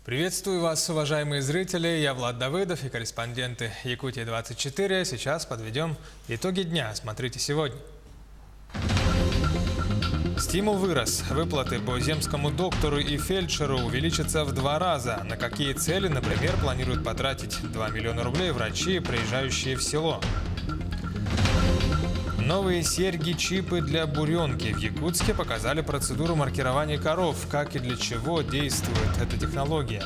Приветствую вас, уважаемые зрители. Я Влад Давыдов и корреспонденты Якутии-24. Сейчас подведем итоги дня. Смотрите сегодня. Стимул вырос. Выплаты по земскому доктору и фельдшеру увеличатся в 2 раза. На какие цели, например, планируют потратить 2 миллиона рублей врачи, приезжающие в село? Новые серьги-чипы для буренки. В Якутске показали процедуру маркирования коров. Как и для чего действует эта технология?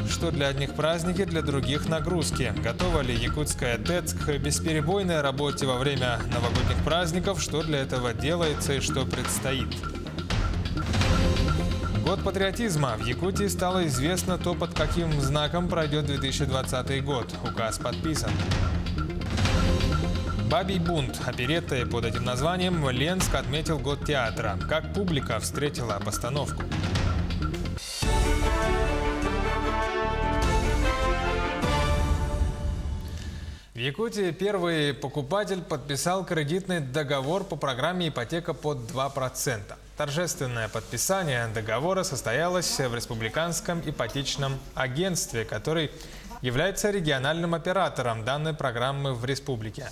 Что для одних праздники, для других нагрузки. Готова ли якутская ТЭЦ к бесперебойной работе во время новогодних праздников? Что для этого делается и что предстоит? Год патриотизма. В Якутии стало известно то, под каким знаком пройдет 2020 год. Указ подписан. «Бабий бунт» опереттой под этим названием Ленск отметил год театра. Как публика встретила постановку? В Якутии первый покупатель подписал кредитный договор по программе «Ипотека под 2%». Торжественное подписание договора состоялось в Республиканском ипотечном агентстве, который является региональным оператором данной программы в республике.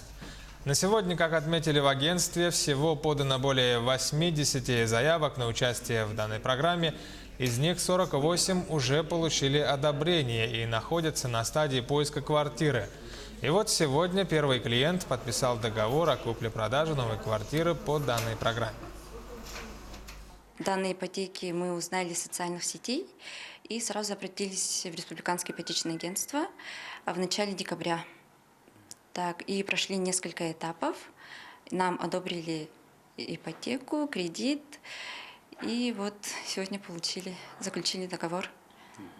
На сегодня, как отметили в агентстве, всего подано более 80 заявок на участие в данной программе. Из них 48 уже получили одобрение и находятся на стадии поиска квартиры. И вот сегодня первый клиент подписал договор о купле-продаже новой квартиры по данной программе. Данные ипотеки мы узнали из социальных сетей и сразу обратились в Республиканское ипотечное агентство в начале декабря. И прошли несколько этапов. Нам одобрили ипотеку, кредит. И вот сегодня заключили договор.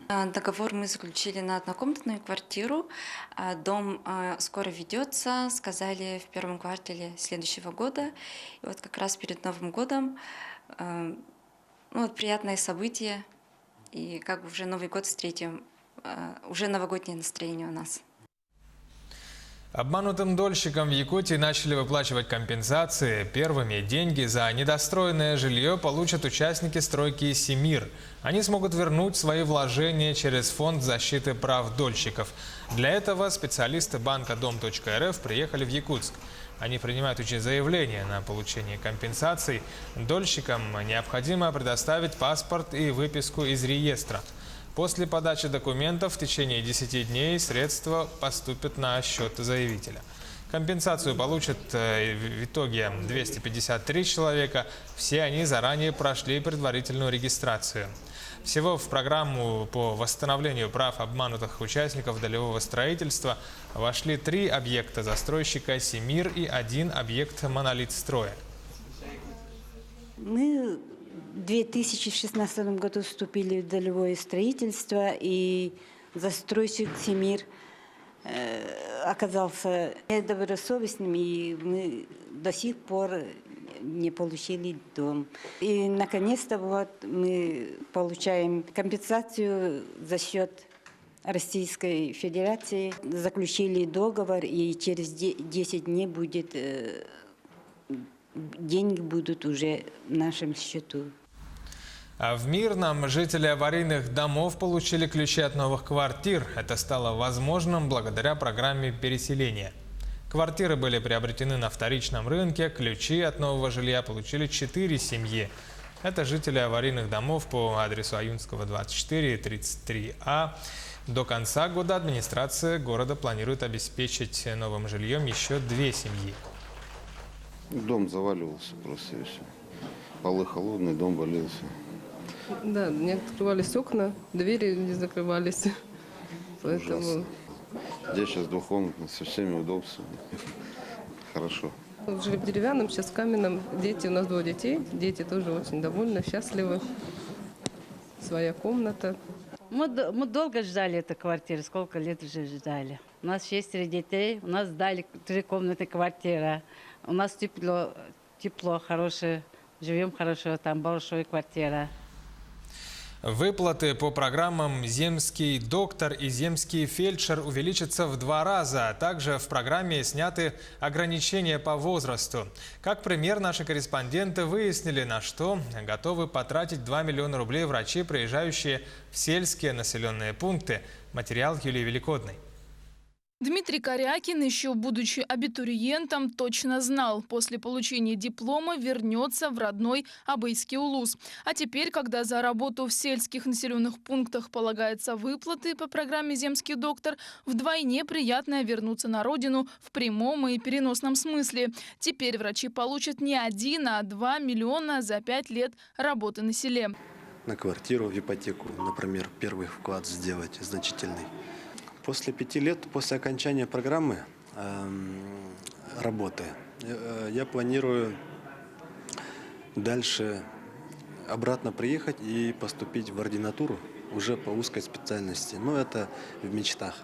Договор мы заключили на однокомнатную квартиру. Дом скоро ведется, сказали, в первом квартале следующего года. И вот как раз перед Новым годом приятное событие. И как бы уже Новый год встретим, уже новогоднее настроение у нас. Обманутым дольщикам в Якутии начали выплачивать компенсации. Первыми деньги за недостроенное жилье получат участники стройки «Семир». Они смогут вернуть свои вложения через Фонд защиты прав дольщиков. Для этого специалисты банка Дом.РФ приехали в Якутск. Они принимают заявление на получение компенсаций. Дольщикам необходимо предоставить паспорт и выписку из реестра. После подачи документов в течение 10 дней средства поступят на счет заявителя. Компенсацию получат в итоге 253 человека. Все они заранее прошли предварительную регистрацию. Всего в программу по восстановлению прав обманутых участников долевого строительства вошли 3 объекта застройщика «Семир» и 1 объект «Монолитстроя». Мы в 2016 году вступили в долевое строительство, и застройщик «Семир» оказался недобросовестным, и мы до сих пор не получили дом. И наконец-то мы получаем компенсацию за счет Российской Федерации. Заключили договор, и через 10 дней деньги будут уже в нашем счету. А в Мирном жители аварийных домов получили ключи от новых квартир. Это стало возможным благодаря программе переселения. Квартиры были приобретены на вторичном рынке. Ключи от нового жилья получили 4 семьи. Это жители аварийных домов по адресу Аюнского, 24 и 33А. До конца года администрация города планирует обеспечить новым жильем еще 2 семьи. Дом заваливался просто и все. Полы холодные, дом валился. Да, не открывались окна, двери не закрывались. Поэтому... Ужасно. Здесь сейчас двухкомнатный, со всеми удобствами. Хорошо. Жили в деревянном, сейчас в каменном. Дети, у нас 2 детей. Дети тоже очень довольны, счастливы. Своя комната. Мы долго ждали эту квартиру, сколько лет уже ждали. У нас 6 детей, у нас дали 3-комнатные квартиры. У нас тепло, хорошее, живем хорошо, там большая квартира. Выплаты по программам «Земский доктор» и «Земский фельдшер» увеличатся в 2 раза. Также в программе сняты ограничения по возрасту. Как пример, наши корреспонденты выяснили, на что готовы потратить 2 миллиона рублей врачи, приезжающие в сельские населенные пункты. Материал Юлии Великодной. Дмитрий Корякин, еще будучи абитуриентом, точно знал, после получения диплома вернется в родной Абыйский улус. А теперь, когда за работу в сельских населенных пунктах полагаются выплаты по программе «Земский доктор», вдвойне приятно вернуться на родину в прямом и переносном смысле. Теперь врачи получат не 1, а 2 миллиона за 5 лет работы на селе. На квартиру, в ипотеку, например, первый вклад сделать значительный. После 5 лет, после окончания программы работы, я планирую дальше обратно приехать и поступить в ординатуру уже по узкой специальности. Но это в мечтах.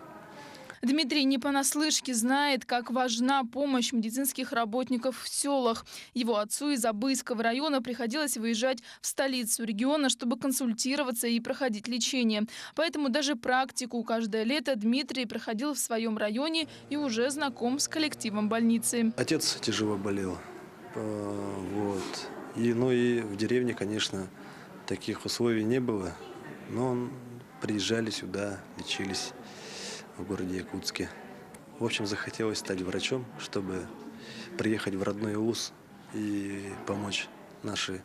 Дмитрий не понаслышке знает, как важна помощь медицинских работников в селах. Его отцу из Абыйского района приходилось выезжать в столицу региона, чтобы консультироваться и проходить лечение. Поэтому даже практику каждое лето Дмитрий проходил в своем районе и уже знаком с коллективом больницы. Отец тяжело болел. Вот. И в деревне, конечно, таких условий не было. Но приезжали сюда, лечились в городе Якутске. В общем, захотелось стать врачом, чтобы приехать в родной улус и помочь нашей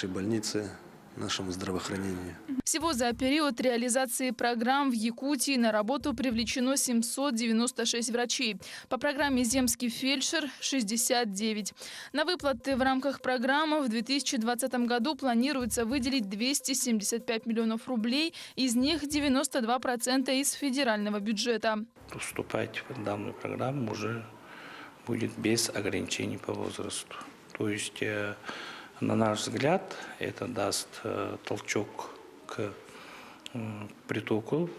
больнице, нашему здравоохранению. Всего за период реализации программ в Якутии на работу привлечено 796 врачей. По программе «Земский фельдшер» – 69. На выплаты в рамках программы в 2020 году планируется выделить 275 миллионов рублей, из них 92% из федерального бюджета. Вступать в данную программу уже будет без ограничений по возрасту. То есть, на наш взгляд, это даст толчок к притоку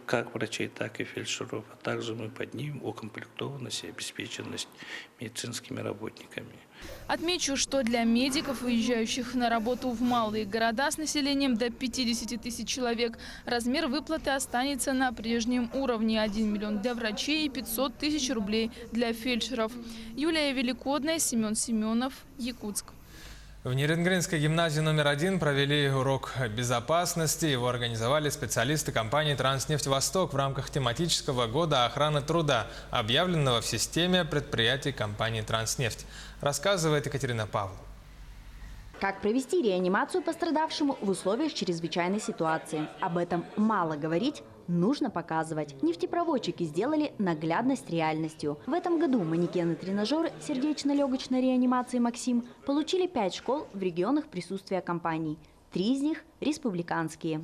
как врачей, так и фельдшеров. А также мы поднимем укомплектованность и обеспеченность медицинскими работниками. Отмечу, что для медиков, выезжающих на работу в малые города с населением до 50 тысяч человек, размер выплаты останется на прежнем уровне – 1 миллион для врачей и 500 тысяч рублей для фельдшеров. Юлия Великодная, Семен Семенов, Якутск. В Нерюнгринской гимназии номер 1 провели урок безопасности. Его организовали специалисты компании «Транснефть Восток» в рамках тематического года охраны труда, объявленного в системе предприятий компании «Транснефть». Рассказывает Екатерина Павлова. Как провести реанимацию пострадавшему в условиях чрезвычайной ситуации? Об этом мало говорить, нужно показывать. Нефтепроводчики сделали наглядность реальностью. В этом году манекены-тренажеры сердечно-легочной реанимации «Максим» получили 5 школ в регионах присутствия компаний. 3 из них – республиканские.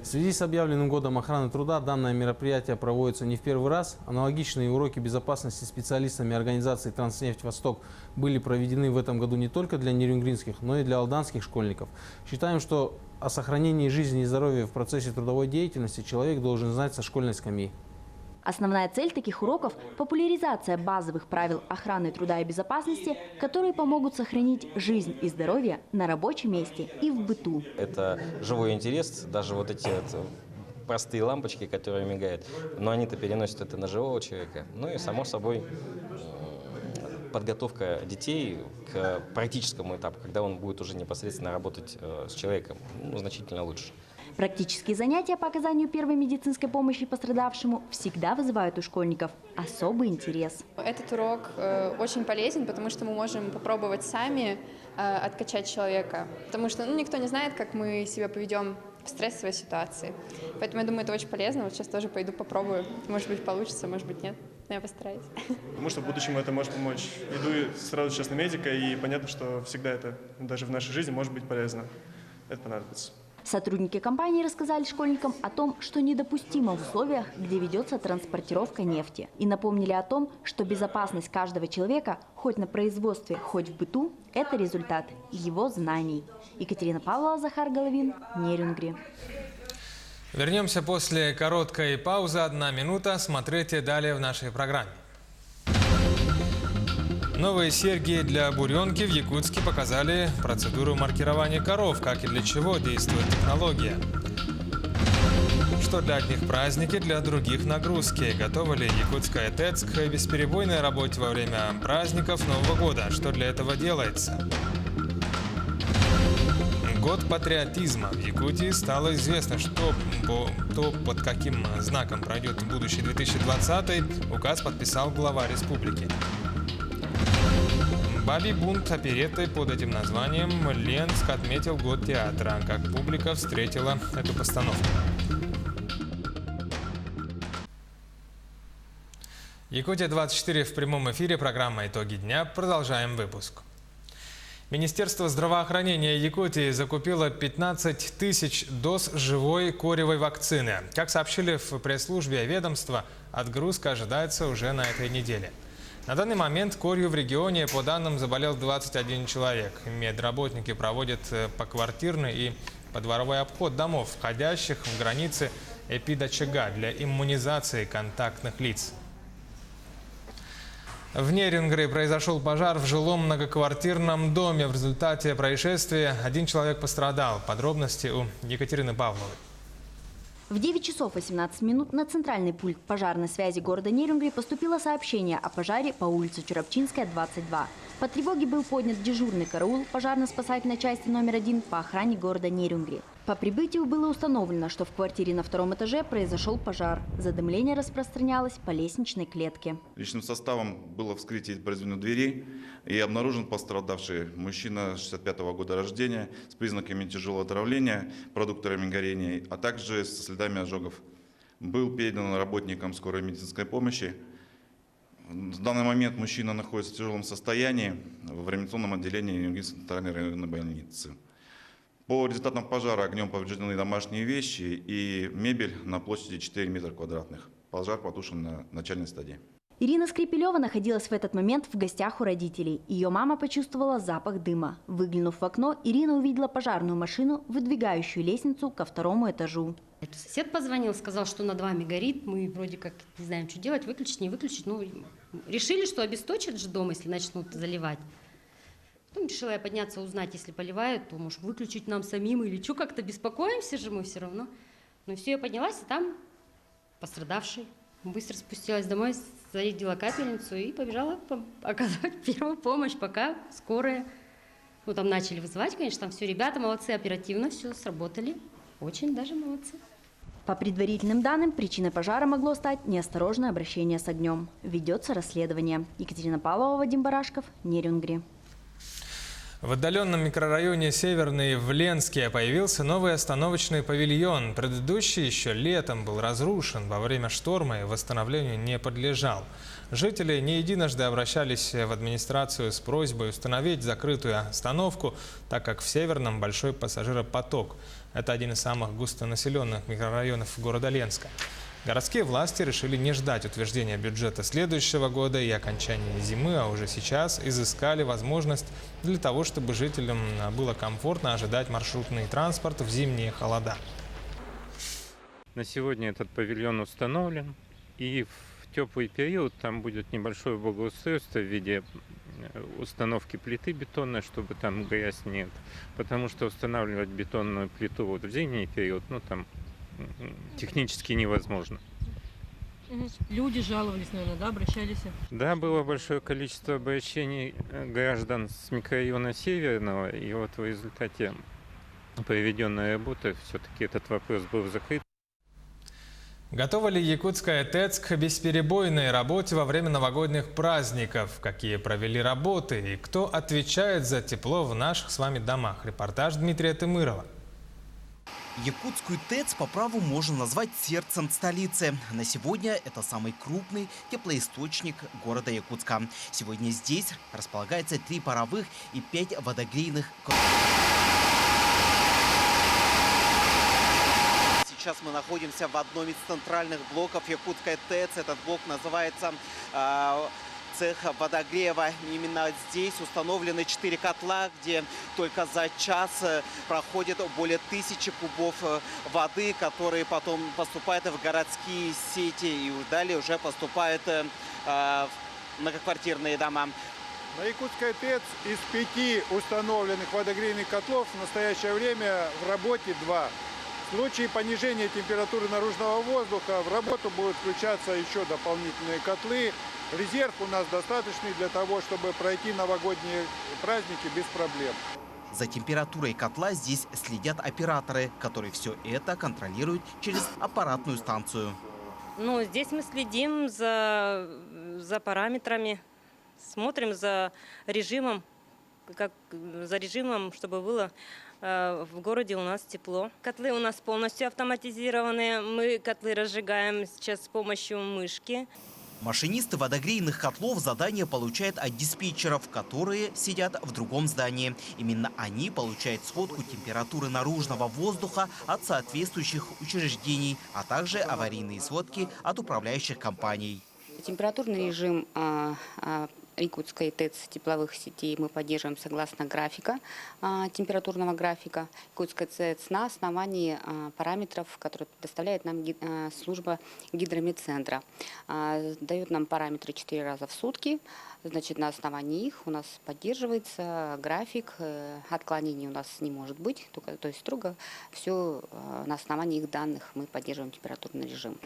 В связи с объявленным годом охраны труда данное мероприятие проводится не в первый раз. Аналогичные уроки безопасности специалистами организации «Транснефть Восток» были проведены в этом году не только для нерюнгринских, но и для алданских школьников. Считаем, что о сохранении жизни и здоровья в процессе трудовой деятельности человек должен знать со школьной скамьи. Основная цель таких уроков – популяризация базовых правил охраны труда и безопасности, которые помогут сохранить жизнь и здоровье на рабочем месте и в быту. Это живой интерес, даже вот эти простые лампочки, которые мигают, но они-то переносят это на живого человека. Ну и, само собой, подготовка детей к практическому этапу, когда он будет уже непосредственно работать с человеком, значительно лучше. Практические занятия по оказанию первой медицинской помощи пострадавшему всегда вызывают у школьников особый интерес. Этот урок очень полезен, потому что мы можем попробовать сами откачать человека. Потому что никто не знает, как мы себя поведем в стрессовой ситуации. Поэтому я думаю, это очень полезно. Вот сейчас тоже пойду попробую. Может быть, получится, может быть, нет. Но я постараюсь. Потому что в будущем это может помочь. Иду сразу сейчас на медика, и понятно, что всегда это даже в нашей жизни может быть полезно. Это понадобится. Сотрудники компании рассказали школьникам о том, что недопустимо в условиях, где ведется транспортировка нефти. И напомнили о том, что безопасность каждого человека, хоть на производстве, хоть в быту, это результат его знаний. Екатерина Павлова, Захар Головин, Нерюнгри. Вернемся после короткой паузы. 1 минута. Смотрите далее в нашей программе. Новые серьги для буренки в Якутске показали процедуру маркирования коров, как и для чего действует технология. Что для одних праздники, для других нагрузки. Готова ли якутская ТЭЦ к бесперебойной работе во время праздников Нового года? Что для этого делается? Год патриотизма. В Якутии стало известно, что под каким знаком пройдет будущий 2020, указ подписал глава республики. «Бабий бунт» опереттой под этим названием Ленск отметил год театра. Как публика встретила эту постановку. Якутия-24 в прямом эфире. Программа «Итоги дня». Продолжаем выпуск. Министерство здравоохранения Якутии закупило 15 тысяч доз живой коревой вакцины. Как сообщили в пресс-службе ведомства, отгрузка ожидается уже на этой неделе. На данный момент корью в регионе, по данным, заболел 21 человек. Медработники проводят поквартирный и подворовой обход домов, входящих в границы эпидочага, для иммунизации контактных лиц. В Нерюнгри произошел пожар в жилом многоквартирном доме. В результате происшествия 1 человек пострадал. Подробности у Екатерины Павловой. В 9 часов 18 минут на центральный пульт пожарной связи города Нерюнгри поступило сообщение о пожаре по улице Чурапчинская, 22. По тревоге был поднят дежурный караул пожарно-спасательной части номер 1 по охране города Нерюнгри. По прибытию было установлено, что в квартире на 2-м этаже произошел пожар. Задымление распространялось по лестничной клетке. Личным составом было вскрытие произведено дверей и обнаружен пострадавший мужчина 65-го года рождения с признаками тяжелого отравления, продуктами горения, а также со следами ожогов. Был передан работникам скорой медицинской помощи. В данный момент мужчина находится в тяжелом состоянии в реанимационном отделении Нерюнгринской центральной районной больницы. По результатам пожара огнем повреждены домашние вещи и мебель на площади 4 метра квадратных. Пожар потушен на начальной стадии. Ирина Скрипелева находилась в этот момент в гостях у родителей. Ее мама почувствовала запах дыма. Выглянув в окно, Ирина увидела пожарную машину, выдвигающую лестницу ко 2-му этажу. Сосед позвонил, сказал, что над вами горит. Мы вроде как не знаем, что делать, выключить, не выключить. Ну, решили, что обесточат же дом, если начнут заливать. Потом решила я подняться, узнать, если поливают, то, может, выключить нам самим или что, как-то беспокоимся же мы все равно. Ну и все, я поднялась, и там пострадавший. Быстро спустилась домой, зарядила капельницу и побежала оказывать первую помощь, пока скорая. Ну, там начали вызывать, конечно, там все ребята молодцы, оперативно все сработали. Очень даже молодцы. По предварительным данным, причиной пожара могло стать неосторожное обращение с огнем. Ведется расследование. Екатерина Павлова, Вадим Барашков, Нерюнгри. В отдаленном микрорайоне Северный в Ленске появился новый остановочный павильон. Предыдущий еще летом был разрушен во время шторма и восстановлению не подлежал. Жители не единожды обращались в администрацию с просьбой установить закрытую остановку, так как в Северном большой пассажиропоток. Это один из самых густонаселенных микрорайонов города Ленска. Городские власти решили не ждать утверждения бюджета следующего года и окончания зимы, а уже сейчас изыскали возможность для того, чтобы жителям было комфортно ожидать маршрутный транспорт в зимние холода. На сегодня этот павильон установлен, и в теплый период там будет небольшое благоустройство в виде установки плиты бетонной, чтобы там грязь нет, потому что устанавливать бетонную плиту вот в зимний период, ну там технически невозможно. Люди жаловались, наверное, да, обращались? Да, было большое количество обращений граждан с микрорайона Северного, и вот в результате проведенной работы все-таки этот вопрос был закрыт. Готова ли якутская ТЭЦ к бесперебойной работе во время новогодних праздников? Какие провели работы и кто отвечает за тепло в наших с вами домах? Репортаж Дмитрия Тымырова. Якутскую ТЭЦ по праву можно назвать сердцем столицы. На сегодня это самый крупный теплоисточник города Якутска. Сегодня здесь располагается 3 паровых и 5 водогрейных. Сейчас мы находимся в одном из центральных блоков Якутской ТЭЦ. Этот блок называется цех водогрева. Именно здесь установлены 4 котла, где только за час проходит более 1000 кубов воды, которые потом поступают в городские сети и далее уже поступают в многоквартирные дома. На Якутской ТЭЦ из 5 установленных водогрейных котлов в настоящее время в работе 2. В случае понижения температуры наружного воздуха в работу будут включаться еще дополнительные котлы. Резерв у нас достаточный для того, чтобы пройти новогодние праздники без проблем. За температурой котла здесь следят операторы, которые все это контролируют через аппаратную станцию. Ну, здесь мы следим за параметрами, смотрим за режимом, чтобы было в городе у нас тепло. Котлы у нас полностью автоматизированные. Мы котлы разжигаем сейчас с помощью мышки. Машинисты водогрейных котлов задание получают от диспетчеров, которые сидят в другом здании. Именно они получают сводку температуры наружного воздуха от соответствующих учреждений, а также аварийные сводки от управляющих компаний. Температурный режим Якутской ТЭЦ тепловых сетей мы поддерживаем согласно графика, температурного графика. Якутская ТЭЦ на основании параметров, которые предоставляет нам служба гидрометцентра. Дают нам параметры 4 раза в сутки. Значит, на основании их у нас поддерживается график. Отклонений у нас не может быть. То есть строго все на основании их данных мы поддерживаем температурный режим.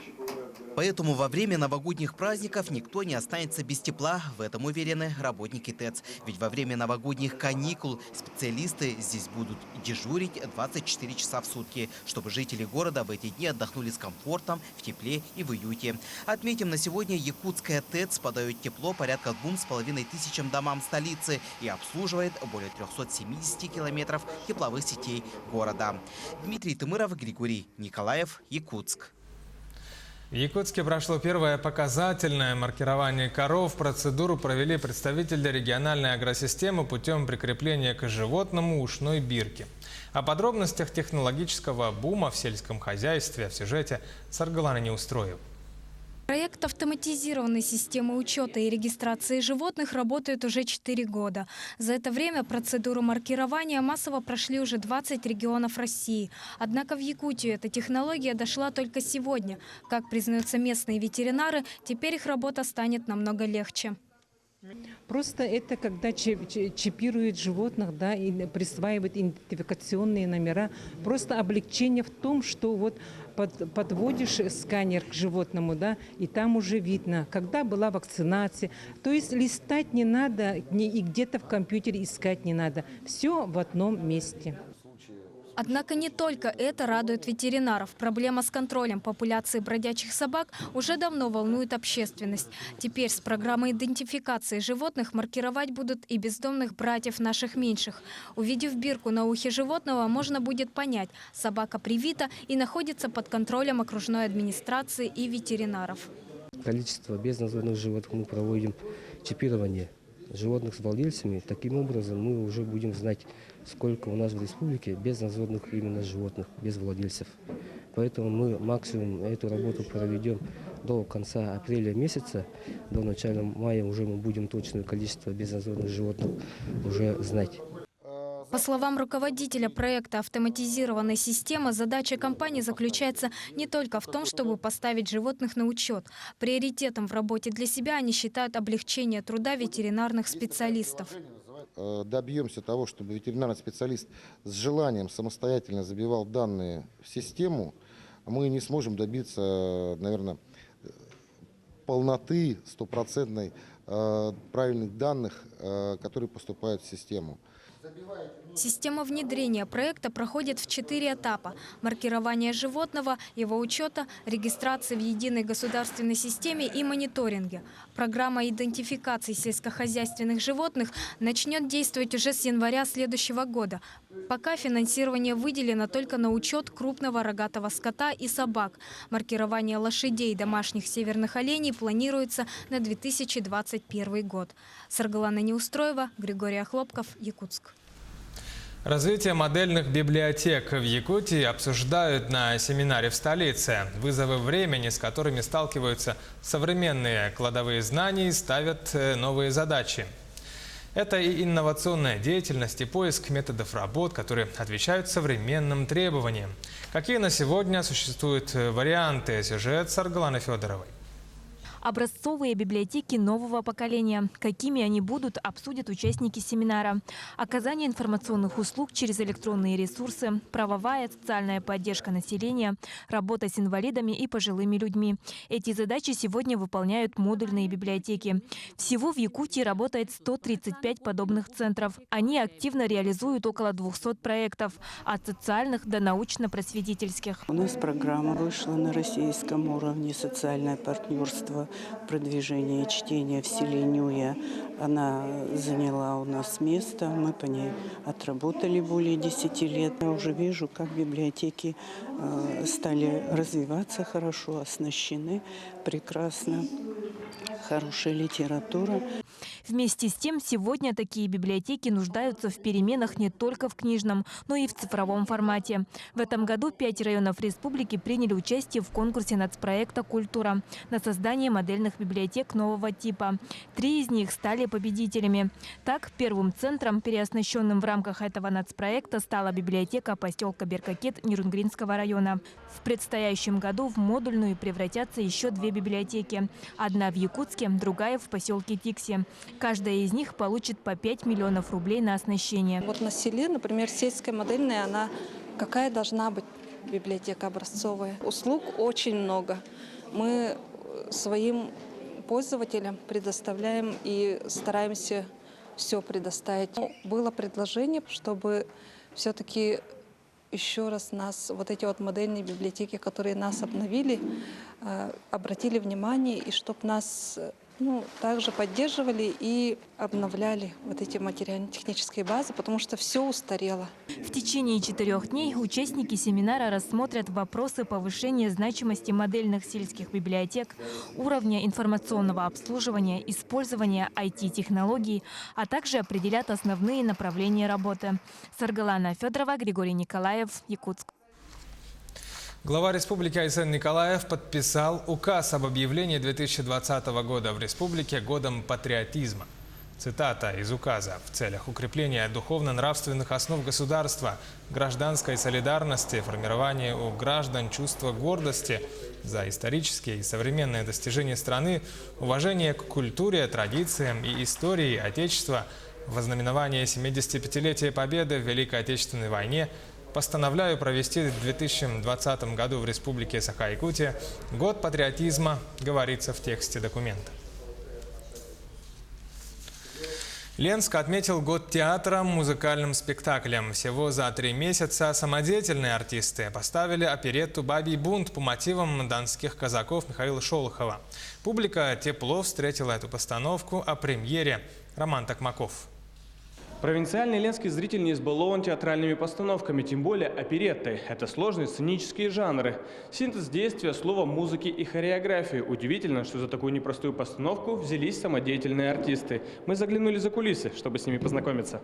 Поэтому во время новогодних праздников никто не останется без тепла. В этом уверены работники ТЭЦ. Ведь во время новогодних каникул специалисты здесь будут дежурить 24 часа в сутки, чтобы жители города в эти дни отдохнули с комфортом, в тепле и в уюте. Отметим, на сегодня Якутская ТЭЦ подает тепло порядка 2500 домам столицы и обслуживает более 370 километров тепловых сетей города. Дмитрий Тымыров, Григорий Николаев, Якутск. В Якутске прошло первое показательное маркирование коров. Процедуру провели представители региональной агросистемы путем прикрепления к животному ушной бирки. О подробностях технологического бума в сельском хозяйстве в сюжете Саргалана Неустроев. Проект автоматизированной системы учета и регистрации животных работает уже 4 года. За это время процедуру маркирования массово прошли уже 20 регионов России. Однако в Якутию эта технология дошла только сегодня. Как признаются местные ветеринары, теперь их работа станет намного легче. Просто это когда чипируют животных, да, и присваивают идентификационные номера. Просто облегчение в том, что вот подводишь сканер к животному, да, и там уже видно, когда была вакцинация. То есть листать не надо, и где-то в компьютере искать не надо. Все в одном месте. Однако не только это радует ветеринаров. Проблема с контролем популяции бродячих собак уже давно волнует общественность. Теперь с программой идентификации животных маркировать будут и бездомных братьев наших меньших. Увидев бирку на ухе животного, можно будет понять, собака привита и находится под контролем окружной администрации и ветеринаров. Количество безнадзорных животных мы проводим чипирование животных с владельцами. Таким образом мы уже будем знать, сколько у нас в республике безнадзорных именно животных, без владельцев. Поэтому мы максимум эту работу проведем до конца апреля месяца. До начала мая уже мы будем точное количество безнадзорных животных уже знать. По словам руководителя проекта автоматизированной системы, задача компании заключается не только в том, чтобы поставить животных на учет. Приоритетом в работе для себя они считают облегчение труда ветеринарных специалистов. Добьемся того, чтобы ветеринарный специалист с желанием самостоятельно забивал данные в систему, мы не сможем добиться, наверное, полноты, стопроцентной правильных данных, которые поступают в систему. Система внедрения проекта проходит в 4 этапа. Маркирование животного, его учета, регистрация в единой государственной системе и мониторинге. Программа идентификации сельскохозяйственных животных начнет действовать уже с января следующего года. Пока финансирование выделено только на учет крупного рогатого скота и собак. Маркирование лошадей и домашних северных оленей планируется на 2021 год. Саргалана Неустроева, Григорий Охлопков, Якутск. Развитие модельных библиотек в Якутии обсуждают на семинаре в столице. Вызовы времени, с которыми сталкиваются современные кладовые знаний, ставят новые задачи. Это и инновационная деятельность, и поиск методов работ, которые отвечают современным требованиям. Какие на сегодня существуют варианты? Сюжет Саргаланы Федоровой. Образцовые библиотеки нового поколения. Какими они будут, обсудят участники семинара. Оказание информационных услуг через электронные ресурсы, правовая, социальная поддержка населения, работа с инвалидами и пожилыми людьми. Эти задачи сегодня выполняют модульные библиотеки. Всего в Якутии работает 135 подобных центров. Они активно реализуют около 200 проектов, от социальных до научно-просветительских. У нас программа вышла на российском уровне «Социальное партнерство, продвижение чтения в селе Нюя». Она заняла у нас место, мы по ней отработали более 10 лет. Я уже вижу, как библиотеки стали развиваться хорошо, оснащены прекрасно, хорошая литература. Вместе с тем, сегодня такие библиотеки нуждаются в переменах не только в книжном, но и в цифровом формате. В этом году 5 районов республики приняли участие в конкурсе нацпроекта «Культура» на создание модельных библиотек нового типа. 3 из них стали победителями. Так, первым центром, переоснащенным в рамках этого нацпроекта, стала библиотека поселка Беркакет Нерюнгринского района. В предстоящем году в модульную превратятся еще 2 библиотеки. Одна в Якутске, другая в поселке Тикси. Каждая из них получит по 5 миллионов рублей на оснащение. Вот на селе, например, сельская модельная, она какая должна быть библиотека образцовая? Услуг очень много. Мы своим пользователям предоставляем и стараемся все предоставить. Было предложение, чтобы все-таки еще раз нас, вот эти вот модельные библиотеки, которые нас обновили, обратили внимание, и чтобы нас также поддерживали и обновляли вот эти материально-технические базы, потому что все устарело. В течение 4 дней участники семинара рассмотрят вопросы повышения значимости модельных сельских библиотек, уровня информационного обслуживания, использования IT-технологий, а также определят основные направления работы. Саргалана Федорова, Григорий Николаев, Якутск. Глава республики Айсен Николаев подписал указ об объявлении 2020 года в республике годом патриотизма. Цитата из указа: «В целях укрепления духовно-нравственных основ государства, гражданской солидарности, формирования у граждан чувства гордости за исторические и современные достижения страны, уважения к культуре, традициям и истории Отечества, во знаменование 75-летия Победы в Великой Отечественной войне постановляю провести в 2020 году в Республике Саха-Якутия год патриотизма», говорится в тексте документа. Ленск отметил год театра музыкальным спектаклем. Всего за 3 месяца самодеятельные артисты поставили оперетту «Бабий бунт» по мотивам донских казаков Михаила Шолохова. Публика тепло встретила эту постановку о премьере. Роман Токмаков. Провинциальный ленский зритель не избалован театральными постановками, тем более опереттой. Это сложные сценические жанры. Синтез действия, слова, музыки и хореографии. Удивительно, что за такую непростую постановку взялись самодеятельные артисты. Мы заглянули за кулисы, чтобы с ними познакомиться.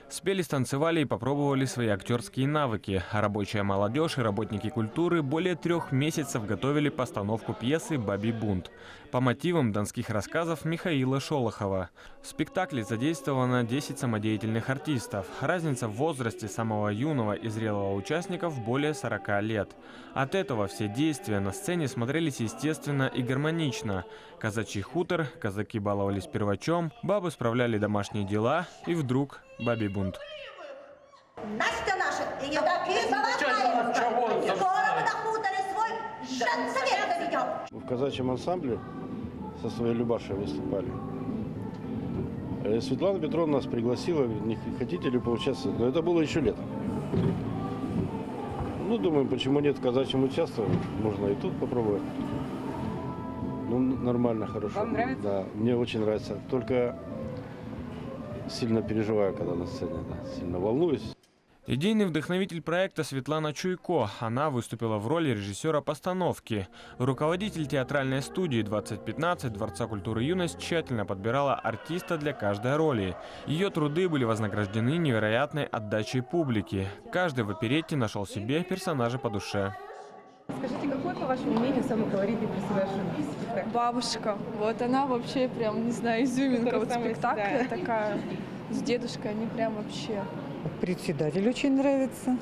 Спели, станцевали и попробовали свои актерские навыки. А рабочая молодежь и работники культуры более 3 месяцев готовили постановку пьесы «Бабий бунт» по мотивам донских рассказов Михаила Шолохова. В спектакле задействовано 10 самодеятельных артистов. Разница в возрасте самого юного и зрелого участников более 40 лет. От этого все действия на сцене смотрелись естественно и гармонично. Казачий хутор, казаки баловались первачом, бабы справляли домашние дела, и вдруг бабий бунт. Настя наша, ее такие золотая, скоро мы на хуторе свой женсовет доведем. В казачьем ансамбле со своей Любашей выступали. Светлана Петровна нас пригласила, не хотите ли поучаствовать, но это было еще летом. Ну, думаем, почему нет, в казачьем участвовать, можно и тут попробовать. Ну, нормально, хорошо. Вам нравится? Да, мне очень нравится, только сильно переживаю, когда на сцене, да, сильно волнуюсь. Идейный вдохновитель проекта Светлана Чуйко. Она выступила в роли режиссера постановки. Руководитель театральной студии 2015 Дворца культуры «Юность» тщательно подбирала артиста для каждой роли. Ее труды были вознаграждены невероятной отдачей публики. Каждый в оперетте нашел себе персонажа по душе. Скажите, какой, по вашему мнению, самый колоритный персонаж спектакля? Бабушка. Вот она вообще прям, не знаю, изюминка вот спектакля такая. С дедушкой они прям вообще. Председатель очень нравится.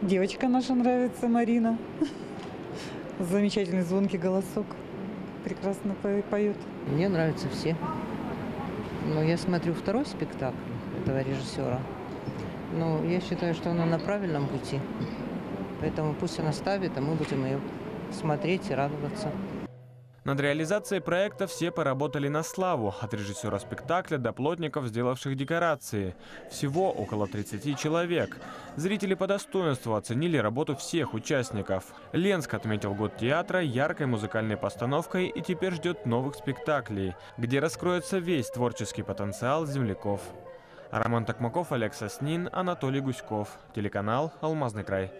Девочка наша нравится, Марина. Замечательный звонкий голосок. Прекрасно поет. Мне нравятся все. Но я смотрю второй спектакль этого режиссера. Но я считаю, что она на правильном пути. Поэтому пусть она ставит, а мы будем ее смотреть и радоваться. Над реализацией проекта все поработали на славу, от режиссера спектакля до плотников, сделавших декорации. Всего около 30 человек. Зрители по достоинству оценили работу всех участников. Ленск отметил год театра яркой музыкальной постановкой и теперь ждет новых спектаклей, где раскроется весь творческий потенциал земляков. Роман Токмаков, Олег Соснин, Анатолий Гуськов. Телеканал «Алмазный край».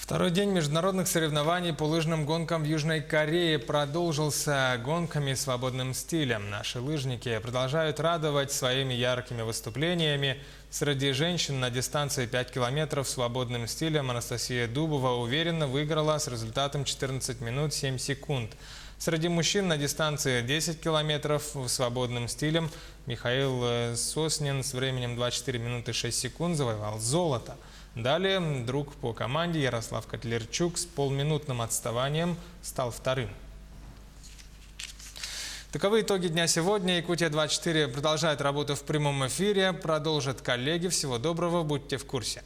Второй день международных соревнований по лыжным гонкам в Южной Корее продолжился гонками свободным стилем. Наши лыжники продолжают радовать своими яркими выступлениями. Среди женщин на дистанции 5 километров свободным стилем Анастасия Дубова уверенно выиграла с результатом 14 минут 7 секунд. Среди мужчин на дистанции 10 километров свободным стилем Михаил Соснин с временем 24 минуты 6 секунд завоевал золото. Далее друг по команде Ярослав Котлярчук с полминутным отставанием стал вторым. Таковы итоги дня сегодня. Якутия-24 продолжает работу в прямом эфире. Продолжат коллеги. Всего доброго, будьте в курсе.